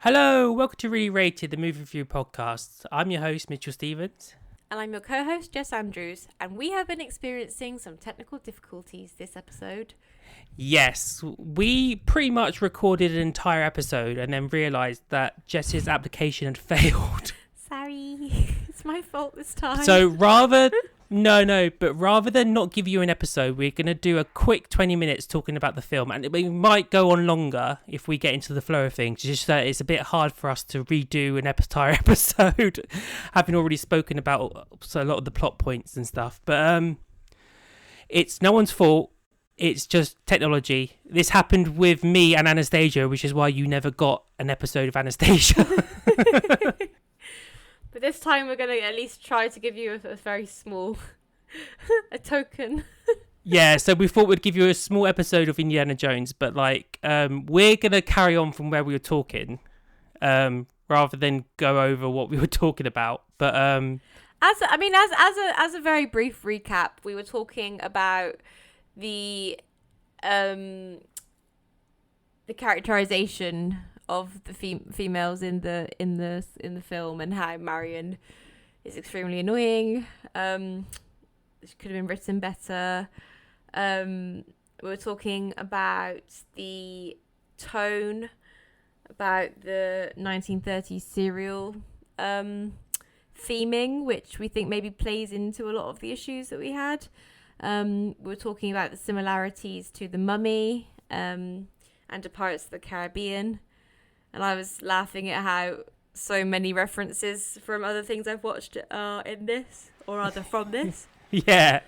Hello, welcome to Reely Rated, the movie review podcast. I'm your host, Mitchell Stevens. And I'm your co-host, Jess Andrews, and we have been experiencing some technical difficulties this episode. Yes, we pretty much recorded an entire episode and then realised that Jess's application had failed. Sorry, it's my fault this time. So rather than not give you an episode, we're going to do a quick 20 minutes talking about the film. And we might go on longer if we get into the flow of things. Just that it's a bit hard for us to redo an entire episode, having already spoken about a lot of the plot points and stuff. But it's no one's fault. It's just technology. This happened with me and Anastasia, which is why you never got an episode of Anastasia. But this time we're going to at least try to give you a very small a token. Yeah, so we thought we'd give you a small episode of Indiana Jones, but we're going to carry on from where we were talking rather than go over what we were talking about. But as a very brief recap, we were talking about the characterization of the females in the film, and how Marion is extremely annoying. She could have been written better. We were talking about the tone, about the 1930s serial theming, which we think maybe plays into a lot of the issues that we had. We were talking about the similarities to The Mummy and to Pirates of the Caribbean. And I was laughing at how so many references from other things I've watched are in this, or rather from this. Yeah.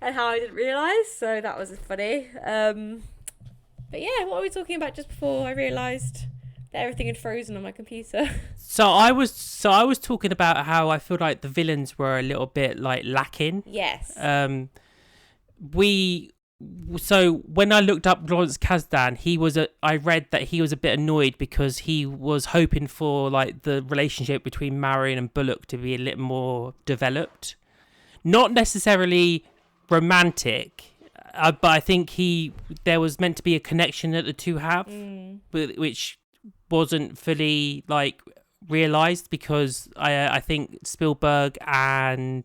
And how I didn't realise, so that was funny. But yeah, what were we talking about just before I realised that everything had frozen on my computer? So I was talking about how I feel like the villains were a little bit lacking. Yes. So when I looked up Lawrence Kasdan, I read that he was a bit annoyed because he was hoping for the relationship between Marion and Bullock to be a little more developed, not necessarily romantic, but I think there was meant to be a connection that the two have, which wasn't fully realized, because I think Spielberg and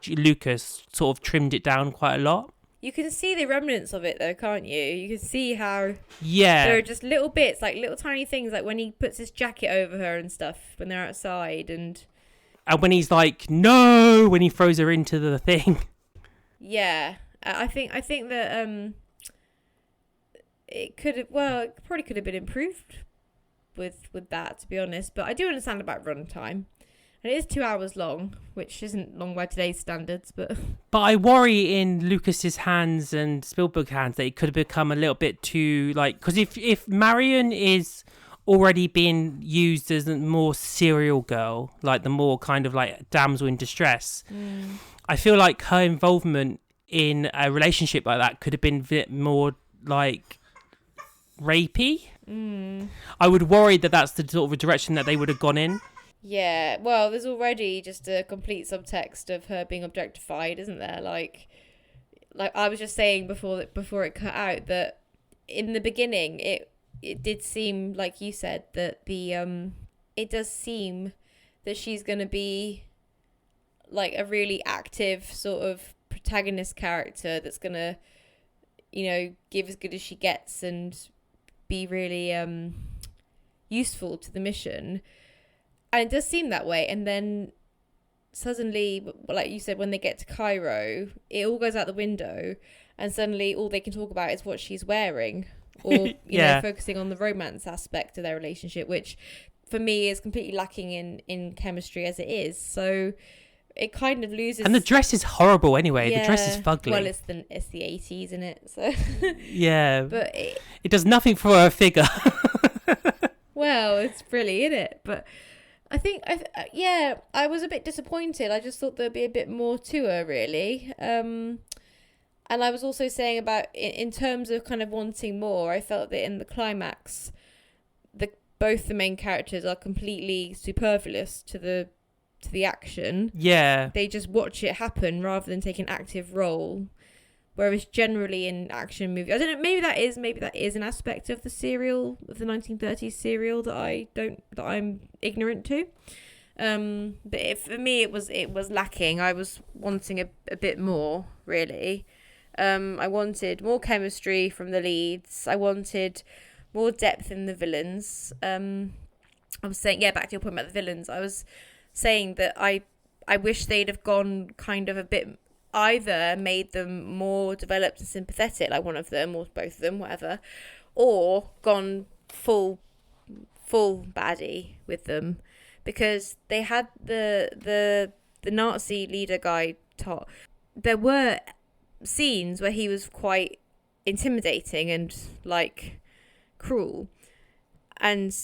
Lucas sort of trimmed it down quite a lot. You can see the remnants of it though, can't you? You can see how there are just little bits, little tiny things, when he puts his jacket over her and stuff when they're outside, and when he's no, when he throws her into the thing. Yeah, I think that it probably could have been improved with that, to be honest. But I do understand about runtime. And it is 2 hours long, which isn't long by today's standards, but I worry in Lucas's hands and Spielberg's hands that it could have become a little bit too because if Marion is already being used as a more serial girl, the more kind of damsel in distress, I feel like her involvement in a relationship like that could have been a bit more rapey. I would worry that that's the sort of a direction that they would have gone in. Yeah, well, there's already just a complete subtext of her being objectified, isn't there? Like I was just saying before it cut out, that in the beginning it did seem, like you said, that it does seem that she's going to be a really active sort of protagonist character that's going to, give as good as she gets and be really useful to the mission. And it does seem that way. And then suddenly, like you said, when they get to Cairo, it all goes out the window. And suddenly all they can talk about is what she's wearing. Or, you know, focusing on the romance aspect of their relationship, which for me is completely lacking in chemistry as it is. So it kind of loses. And the dress is horrible anyway. The dress is fugly. Well, it's the 80s, isn't it? So yeah. But it does nothing for her figure. Well, it's really in it. But I think, I was a bit disappointed. I just thought there'd be a bit more to her, really. And I was also saying about, in terms of kind of wanting more, I felt that in the climax, both the main characters are completely superfluous to the action. Yeah. They just watch it happen rather than take an active role, Whereas generally in action movies, I don't know, maybe that is an aspect of the serial, of the 1930s serial that I'm ignorant to. But for me, it was lacking. I was wanting a bit more, really. I wanted more chemistry from the leads. I wanted more depth in the villains. I was saying, back to your point about the villains. I was saying that I wish they'd have gone kind of a bit, either made them more developed and sympathetic, like one of them or both of them, whatever, or gone full baddie with them, because they had the Nazi leader guy taught. There were scenes where he was quite intimidating and like cruel, and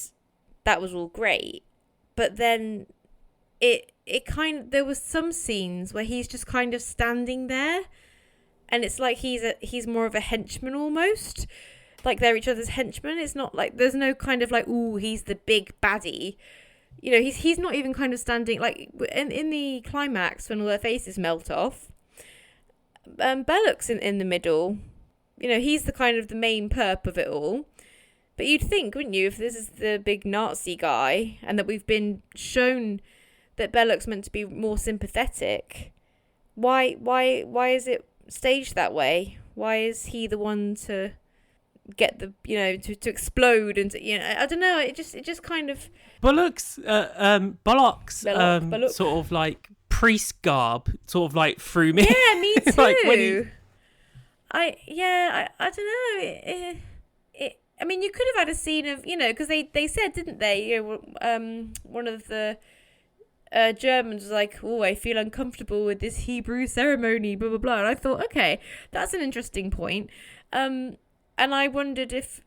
that was all great, but then there was some scenes where he's just kind of standing there, and it's like he's more of a henchman almost, like they're each other's henchmen. It's not like there's no kind of like, ooh, he's the big baddie, you know. He's not even kind of standing like in the climax when all their faces melt off. Belloq's in the middle, you know. He's the kind of the main perp of it all. But you'd think, wouldn't you, if this is the big Nazi guy and that we've been shown that Belloq's meant to be more sympathetic, why is it staged that way? Why is he the one to get the, you know, to explode and to, you know, I don't know, it just kind of Bullock's Bullock. sort of like priest garb sort of like threw me. Yeah, me too. Like when I don't know. I mean, you could have had a scene of, you know, because they said, didn't they? You know, one of the Germans was like, "Oh, I feel uncomfortable with this Hebrew ceremony," blah blah blah. And I thought, okay, that's an interesting point. And I wondered if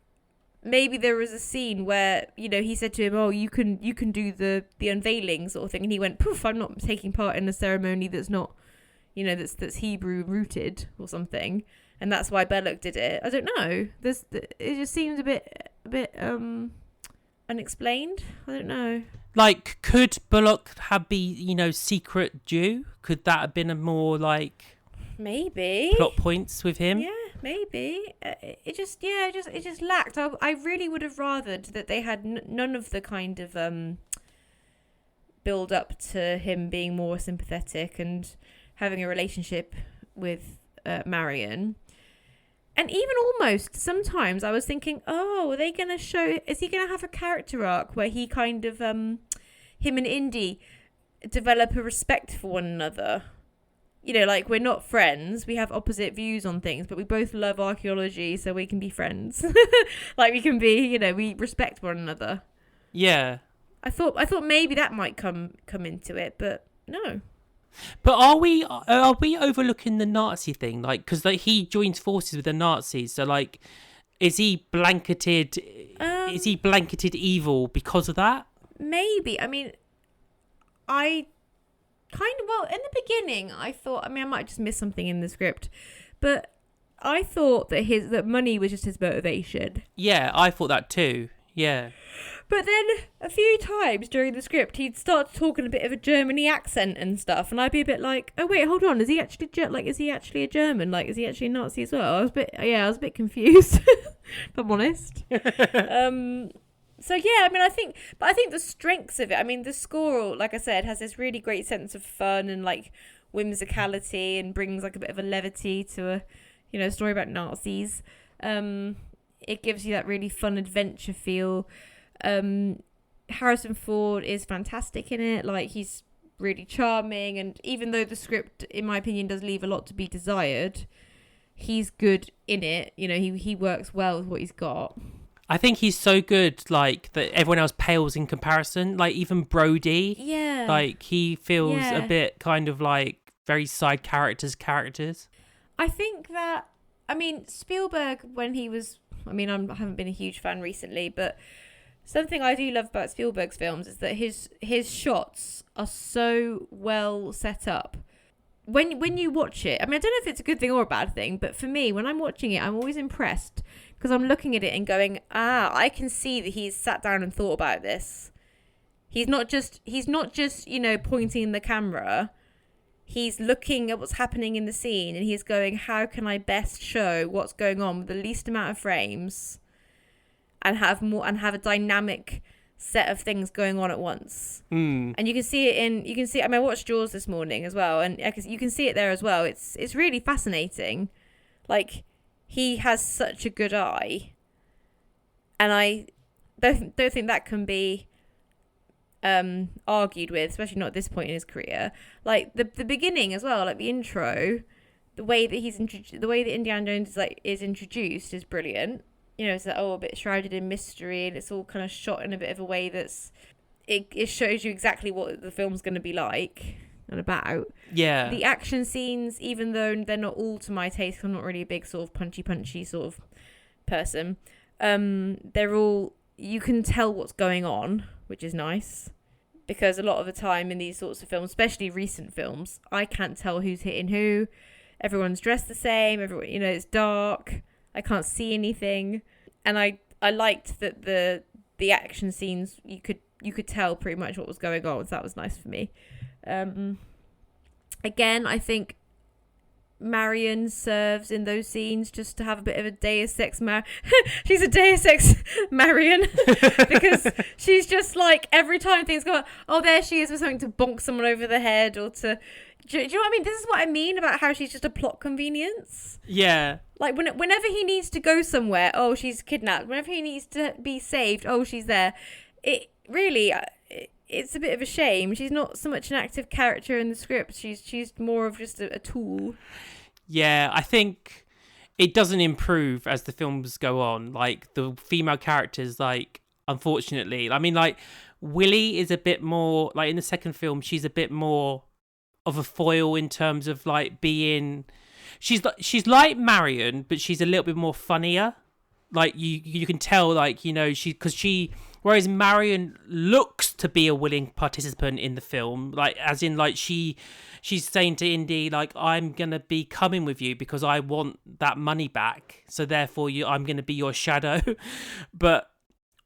maybe there was a scene where, you know, he said to him, "Oh, you can do the unveiling sort of thing," and he went, "Poof, I'm not taking part in a ceremony that's not, you know, that's Hebrew rooted or something." And that's why Belloq did it. I don't know. It just seems a bit unexplained. I don't know. Like, could Bullock have been, you know, secret Jew? Could that have been a more like maybe plot points with him? Yeah, maybe. It just lacked. I really would have rathered that they had none of the kind of build up to him being more sympathetic and having a relationship with Marion. And even almost sometimes I was thinking, oh, are they going to show, is he going to have a character arc where he kind of, him and Indy develop a respect for one another? You know, like, we're not friends, we have opposite views on things, but we both love archaeology, so we can be friends. Like, we can be, you know, we respect one another. Yeah. I thought maybe that might come into it, but no. But are we overlooking the Nazi thing? Like, because like, he joins forces with the Nazis, so like, is he blanketed evil because of that? Maybe. I mean, in the beginning, I thought, I mean, I might just miss something in the script, but I thought that money was just his motivation. Yeah, I thought that too. Yeah. But then a few times during the script, he'd start talking a bit of a Germany accent and stuff, and I'd be a bit like, "Oh wait, hold on, is he actually is he actually a German? Like, is he actually a Nazi as well?" I was a bit confused, if I'm honest. So yeah, I mean, I think the strengths of it. I mean, the score, like I said, has this really great sense of fun and like whimsicality, and brings like a bit of a levity to a, you know, story about Nazis. It gives you that really fun adventure feel. Harrison Ford is fantastic in it. Like, he's really charming, and even though the script, in my opinion, does leave a lot to be desired, he's good in it. You know, he works well with what he's got. I think he's so good, like, that everyone else pales in comparison. Like, even Brody. Yeah. Like, he feels a bit kind of like very side characters. I think that, I mean, Spielberg, when he was, I mean, I haven't been a huge fan recently, but something I do love about Spielberg's films is that his shots are so well set up. When you watch it, I mean, I don't know if it's a good thing or a bad thing, but for me, when I'm watching it, I'm always impressed because I'm looking at it and going, I can see that he's sat down and thought about this. He's not just, you know, pointing the camera. he's looking at what's happening in the scene and he's going, how can I best show what's going on with the least amount of frames and have a dynamic set of things going on at once. And you can see it I watched Jaws this morning as well, and you can see it there as well. It's really fascinating. Like, he has such a good eye, and I don't think that can be argued with, especially not at this point in his career. Like the beginning as well, like the intro, the way that Indiana Jones is introduced is brilliant. You know, it's like, a bit shrouded in mystery, and it's all kind of shot in a bit of a way that's it shows you exactly what the film's going to be like and about. Yeah. The action scenes, even though they're not all to my taste, 'cause I'm not really a big sort of punchy sort of person. They're all, you can tell what's going on, which is nice, because a lot of the time in these sorts of films, especially recent films, I can't tell who's hitting who. Everyone's dressed the same. Everyone, you know, it's dark. I can't see anything, and I liked that the action scenes you could tell pretty much what was going on, so that was nice for me. Again, I think Marion serves in those scenes just to have a bit of a Deus Ex she's a Deus Ex Marion because she's just like, every time things go, oh, there she is with something to bonk someone over the head, or to, do you know what I mean? This is what I mean about how she's just a plot convenience. Yeah. Like, whenever he needs to go somewhere, oh, she's kidnapped. Whenever he needs to be saved, oh, she's there. It really, it's a bit of a shame. She's not so much an active character in the script. She's more of just a tool. Yeah, I think it doesn't improve as the films go on. Like, the female characters, like, unfortunately, I mean, like, Willie is a bit more, like, in the second film, she's a bit more of a foil in terms of, like, being, she's like Marion, but she's a little bit more funnier. Like, you can tell, like, you know, whereas Marion looks to be a willing participant in the film, like, as in, like, she's saying to Indy, like, I'm gonna be coming with you because I want that money back, so therefore I'm gonna be your shadow. But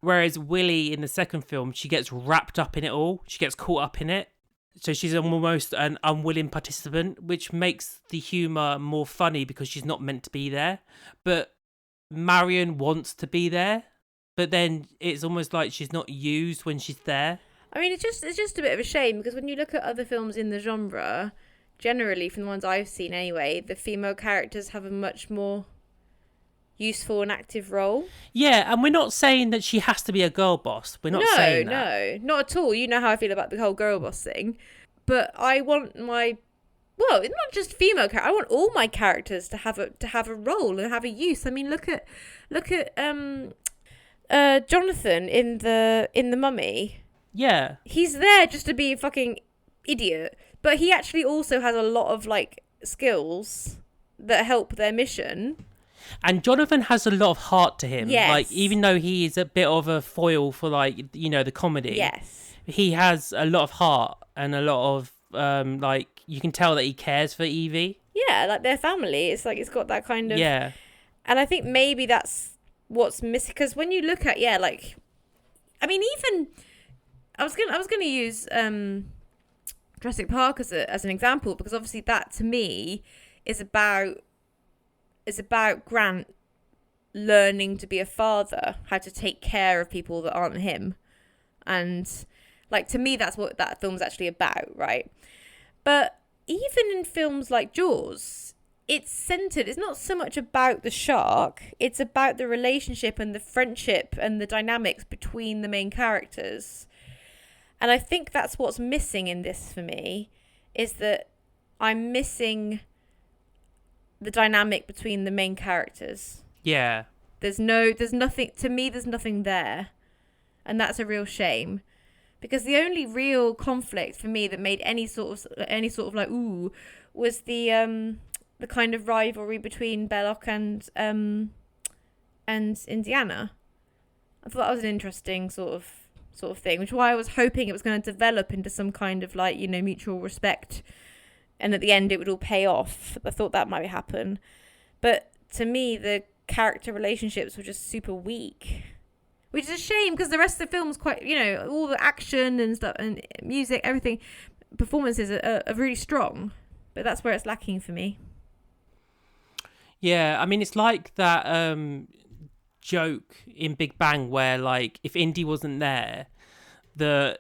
whereas Willie in the second film, she gets wrapped up in it all, she gets caught up in it, so she's almost an unwilling participant, which makes the humor more funny because she's not meant to be there. But Marion wants to be there, but then it's almost like she's not used when she's there. I mean, it's just a bit of a shame, because when you look at other films in the genre, generally, from the ones I've seen anyway, the female characters have a much more useful and active role. Yeah, and we're not saying that she has to be a girl boss. We're not saying that. No, not at all. You know how I feel about the whole girl boss thing. But I want well, it's not just female characters. I want all my characters to have a role and have a use. I mean, look at Jonathan in the Mummy. Yeah. He's there just to be a fucking idiot, but he actually also has a lot of, like, skills that help their mission. And Jonathan has a lot of heart to him. Yes. Like, even though he is a bit of a foil for, like, you know, the comedy. Yes. He has a lot of heart and a lot of, like, you can tell that he cares for Evie. Yeah, like, their family. It's like, it's got that kind of... Yeah. And I think maybe that's what's missing, because when you look at, like, I mean, even... I was gonna use Jurassic Park as an example, because obviously that, to me, is about Grant learning to be a father, how to take care of people that aren't him, and, like, to me that's what that film's actually about, right? But even in films like Jaws, it's not so much about the shark, it's about the relationship and the friendship and the dynamics between the main characters. And I think that's what's missing in this for me, is that I'm missing the dynamic between the main characters. Yeah. There's nothing, to me, there's nothing there. And that's a real shame. Because the only real conflict for me that made any sort of like, ooh, was the kind of rivalry between Belloc and Indiana. I thought that was an interesting sort of thing, which is why I was hoping it was going to develop into some kind of, like, you know, mutual respect, and at the end it would all pay off. I thought that might happen, but to me the character relationships were just super weak, which is a shame, because the rest of the film's quite, you know, all the action and stuff and music, everything, performances are really strong. But that's where it's lacking for me. Yeah, I mean, it's like that joke in Big Bang where, like, if Indy wasn't there, the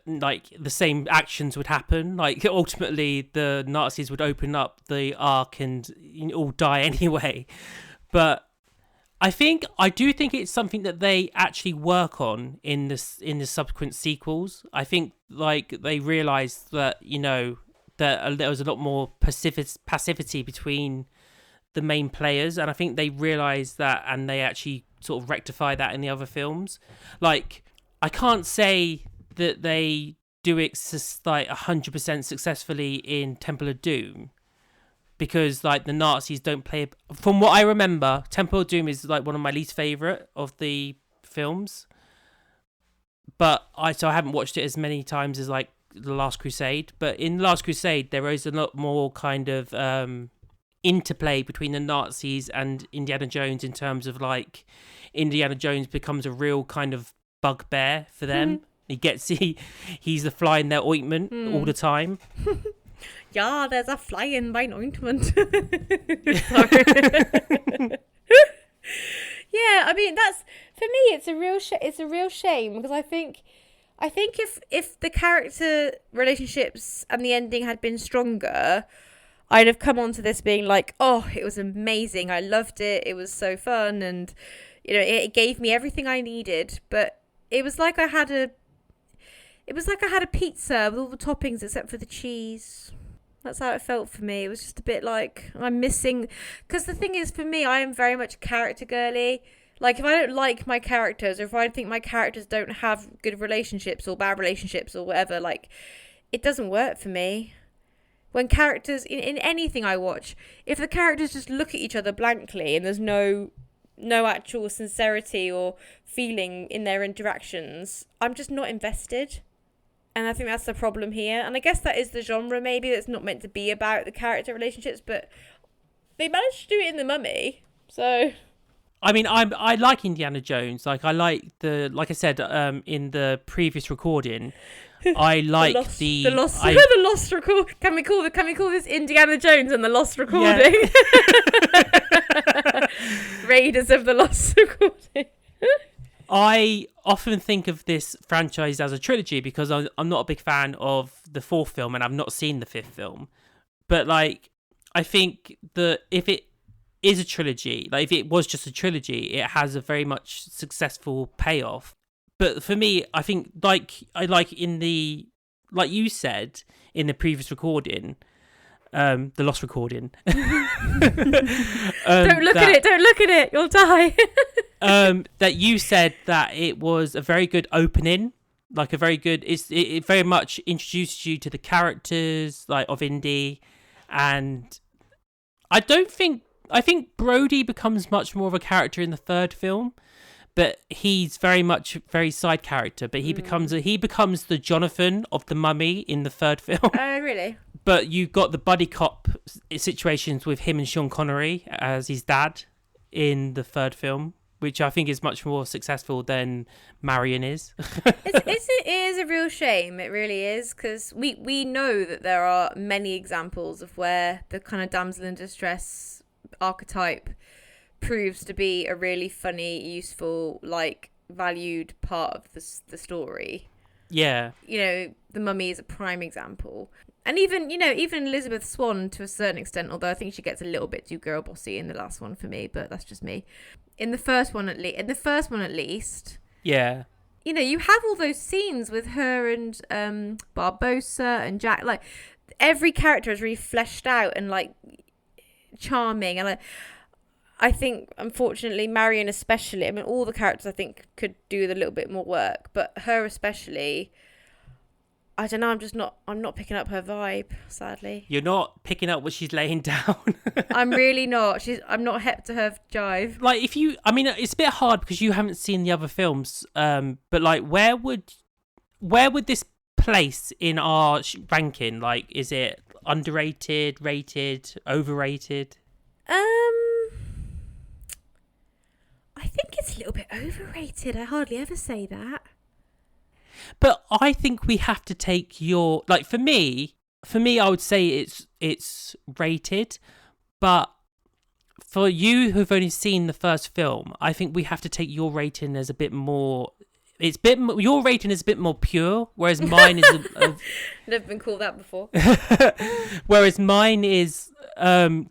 same actions would happen. Like, ultimately, the Nazis would open up the Ark and all die anyway. But I do think it's something that they actually work on in the subsequent sequels. I think, like, they realized that that there was a lot more passivity between the main players, and I think they realized that, and they actually sort of rectify that in the other films. Like, I can't say that they do it like 100% successfully in Temple of Doom, because like the Nazis don't play. From what I remember, Temple of Doom is like one of my least favorite of the films, but I haven't watched it as many times as like The Last Crusade. But in The Last Crusade, there is a lot more kind of interplay between the Nazis and Indiana Jones, in terms of like Indiana Jones becomes a real kind of bugbear for them. He's the fly in their ointment all the time. Yeah, there's a fly in my ointment. Sorry. Yeah, I mean, that's, for me, it's a real shame, because I think if the character relationships and the ending had been stronger, I'd have come onto this being like, oh, it was amazing, I loved it, it was so fun, and it gave me everything I needed. But it was like I had a pizza with all the toppings except for the cheese. That's how it felt for me. It was just a bit like I'm missing, because the thing is, for me, I am very much character girly. Like, if I don't like my characters, or if I think my characters don't have good relationships or bad relationships or whatever, like, it doesn't work for me. When characters, in anything I watch, if the characters just look at each other blankly and there's no actual sincerity or feeling in their interactions, I'm just not invested. And I think that's the problem here. And I guess that is the genre, maybe, that's not meant to be about the character relationships, but they managed to do it in The Mummy. So, I mean, I like Indiana Jones. Like, I like like I said in the previous recording, I like the Lost record. Can we call this Indiana Jones and the Lost Recording? Yeah. Raiders of the Lost Recording. I often think of this franchise as a trilogy, because I'm not a big fan of the fourth film, and I've not seen the fifth film. But like, I think that if it is a trilogy, like if it was just a trilogy, it has a very much successful payoff. But for me, I think like you said in the previous recording, the Lost Recording. Don't look at it, you'll die. That you said that it was a very good opening, like a very good. It very much introduced you to the characters like of Indy, and I think Brody becomes much more of a character in the third film, but he's very side character. But he becomes the Jonathan of the Mummy in the third film. Oh, really? But you got the buddy cop situations with him and Sean Connery as his dad in the third film, which I think is much more successful than Marion is. It is a real shame. It really is, because we know that there are many examples of where the kind of damsel in distress archetype proves to be a really funny, useful, like, valued part of the story. Yeah. The Mummy is a prime example. And even Elizabeth Swann to a certain extent, although I think she gets a little bit too girl bossy in the last one for me, but that's just me. In the first one at least. Yeah. You have all those scenes with her and Barbossa and Jack. Like, every character is really fleshed out and like charming. And I think, unfortunately, Marion especially, I mean, all the characters I think could do with a little bit more work, but her especially, I don't know, I'm not picking up her vibe, sadly. You're not picking up what she's laying down. I'm really not. I'm not hep to her jive. Like, it's a bit hard because you haven't seen the other films, but like, where would this place in our ranking? Like, is it underrated, rated, overrated? I think it's a little bit overrated. I hardly ever say that. But I think we have to take for me, for me, I would say it's rated, but for you who've only seen the first film, I think we have to take your rating as a bit more. Your rating is a bit more pure, whereas mine is. Never been called that before. Whereas mine is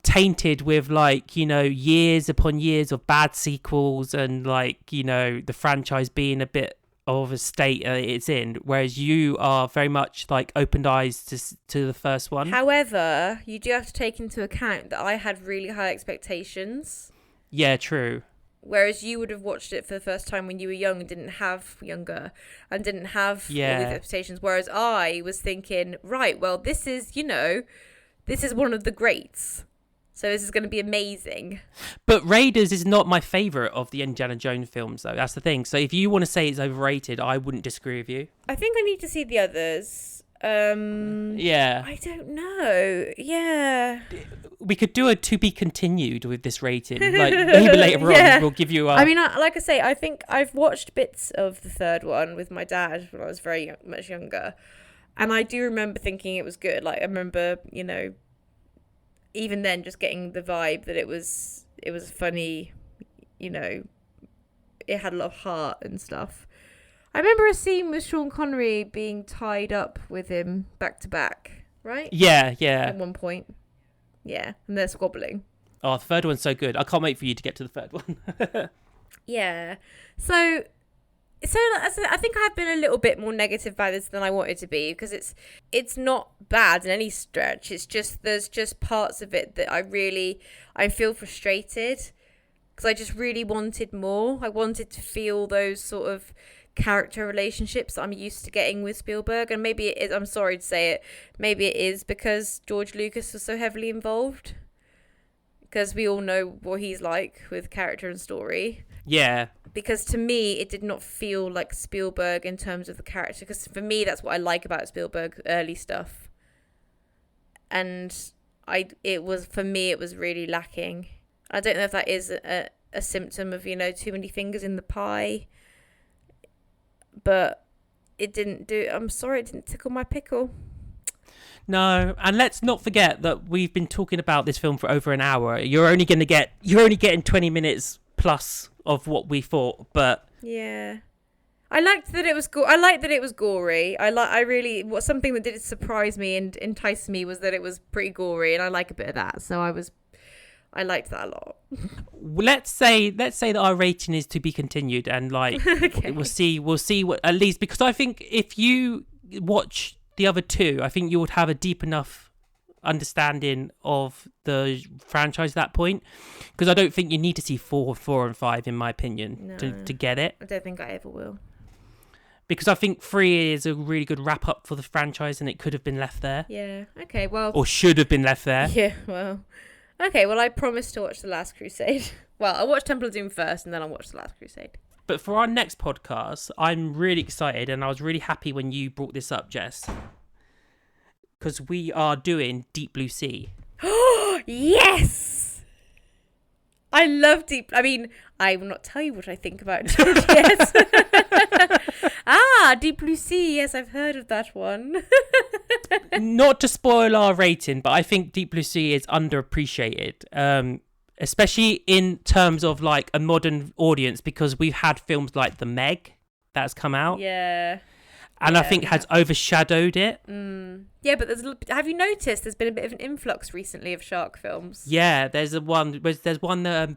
tainted with like, you know, years upon years of bad sequels and like, you know, the franchise being a bit of a state it's in, whereas you are very much like opened eyes to the first one. However, you do have to take into account that I had really high expectations. Yeah, true. Whereas you would have watched it for the first time when you were young and didn't have all these expectations. Whereas I was thinking, right, well, this is one of the greats. So this is going to be amazing. But Raiders is not my favourite of the Indiana Jones films, though. That's the thing. So if you want to say it's overrated, I wouldn't disagree with you. I think I need to see the others. Yeah. I don't know. Yeah. We could do a to be continued with this rating. Like maybe later on, we'll give you. I mean, like I say, I think I've watched bits of the third one with my dad when I was much younger, and I do remember thinking it was good. Like I remember, you know, even then, just getting the vibe that it was funny. You know, it had a lot of heart and stuff. I remember a scene with Sean Connery being tied up with him back to back, right? Yeah. At one point. Yeah, and they're squabbling. Oh, the third one's so good. I can't wait for you to get to the third one. Yeah. So I think I've been a little bit more negative about this than I wanted to be, because it's not bad in any stretch. It's just there's just parts of it that I feel frustrated, because I just really wanted more. I wanted to feel those sort of character relationships that I'm used to getting with Spielberg, and maybe it is, I'm sorry to say it, maybe it is because George Lucas was so heavily involved, because we all know what he's like with character and story. Yeah. Because to me, it did not feel like Spielberg in terms of the character, because for me, that's what I like about Spielberg early stuff. And it was really lacking. I don't know if that is a symptom of, you know, too many fingers in the pie, but it didn't tickle my pickle. No, and let's not forget that we've been talking about this film for over an hour. You're only getting 20 minutes plus of what we thought, but yeah, I liked that it was gory. Something that did surprise me and entice me was that it was pretty gory, and I like a bit of that. So I liked that a lot. Let's say that our rating is to be continued, and like okay. we'll see what, at least, because I think if you watch the other two, I think you would have a deep enough understanding of the franchise at that point, because I don't think you need to see 4 and 5 in my opinion to get it. I don't think I ever will, because I think 3 is a really good wrap up for the franchise, and it could have been left there. Yeah. Okay. Well. Or should have been left there. Yeah. Well. Okay, well, I promised to watch The Last Crusade. Well, I'll watch Temple of Doom first, and then I'll watch The Last Crusade. But for our next podcast, I'm really excited, and I was really happy when you brought this up, Jess. Because we are doing Deep Blue Sea. Yes! I love I will not tell you what I think about it yet. Deep Blue Sea. Yes, I've heard of that one. Not to spoil our rating, but I think Deep Blue Sea is underappreciated, especially in terms of like a modern audience, because we've had films like The Meg that's come out. Yeah. And I think has overshadowed it. Yeah, but have you noticed there's been a bit of an influx recently of shark films? Yeah, there's one,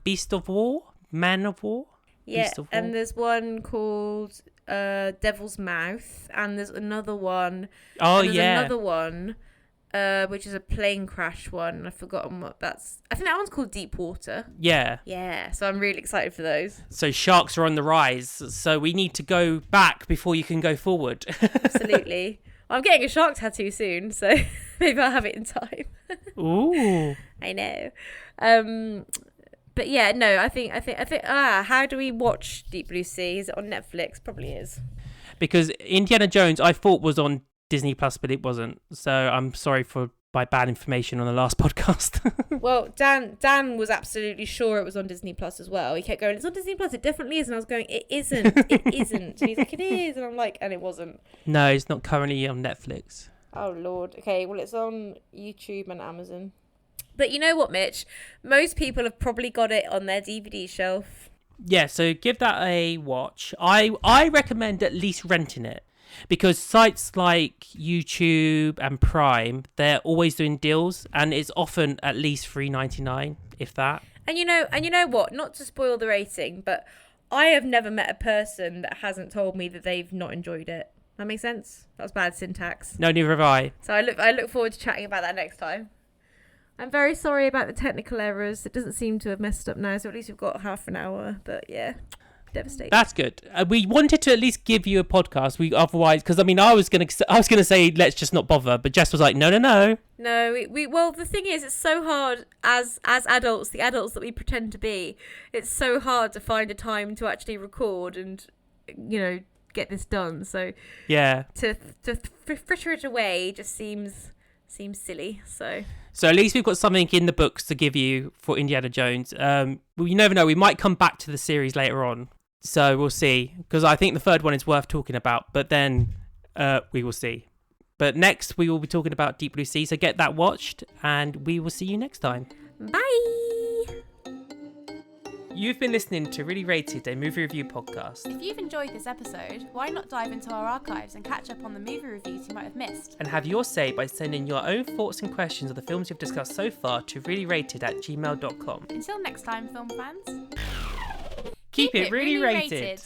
Beast of War, Man of War. Yeah, and there's one called Devil's Mouth, and there's another one. Oh, and there's yeah. another one, which is a plane crash one. I've forgotten what that's. I think that one's called Deep Water. Yeah. Yeah, so I'm really excited for those. So sharks are on the rise, so we need to go back before you can go forward. Absolutely. I'm getting a shark tattoo soon, so maybe I'll have it in time. Ooh. I know. But yeah, no, I think. How do we watch Deep Blue Sea? Is it on Netflix? Probably is. Because Indiana Jones, I thought was on Disney Plus, but it wasn't. So I'm sorry for my bad information on the last podcast. Well, Dan was absolutely sure it was on Disney Plus as well. He kept going, "It's on Disney Plus. It definitely is." And I was going, "It isn't. It isn't." And he's like, "It is," and I'm like, "And it wasn't." No, it's not currently on Netflix. Oh, Lord. Okay, well, it's on YouTube and Amazon. But you know what, Mitch? Most people have probably got it on their DVD shelf. Yeah, so give that a watch. I recommend at least renting it, because sites like YouTube and Prime, they're always doing deals, and it's often at least $3.99, if that. And you know what? Not to spoil the rating, but I have never met a person that hasn't told me that they've not enjoyed it. That makes sense? That was bad syntax. No, neither have I. So I look forward to chatting about that next time. I'm very sorry about the technical errors. It doesn't seem to have messed up now, so at least we've got half an hour. But yeah, devastating. That's good. We wanted to at least give you a podcast. Otherwise, because I mean, I was gonna say let's just not bother, but Jess was like, no. No, well, the thing is, it's so hard as adults, the adults that we pretend to be. It's so hard to find a time to actually record and, get this done. So yeah, to fritter it away just seems silly. So at least we've got something in the books to give you for Indiana Jones. Well, you never know. We might come back to the series later on. So we'll see. Because I think the third one is worth talking about. But then we will see. But next, we will be talking about Deep Blue Sea. So get that watched. And we will see you next time. Bye! You've been listening to Reely Rated, a movie review podcast. If you've enjoyed this episode, why not dive into our archives and catch up on the movie reviews you might have missed? And have your say by sending your own thoughts and questions of the films we've discussed so far to reelyrated@gmail.com. Until next time, film fans. Keep it really rated.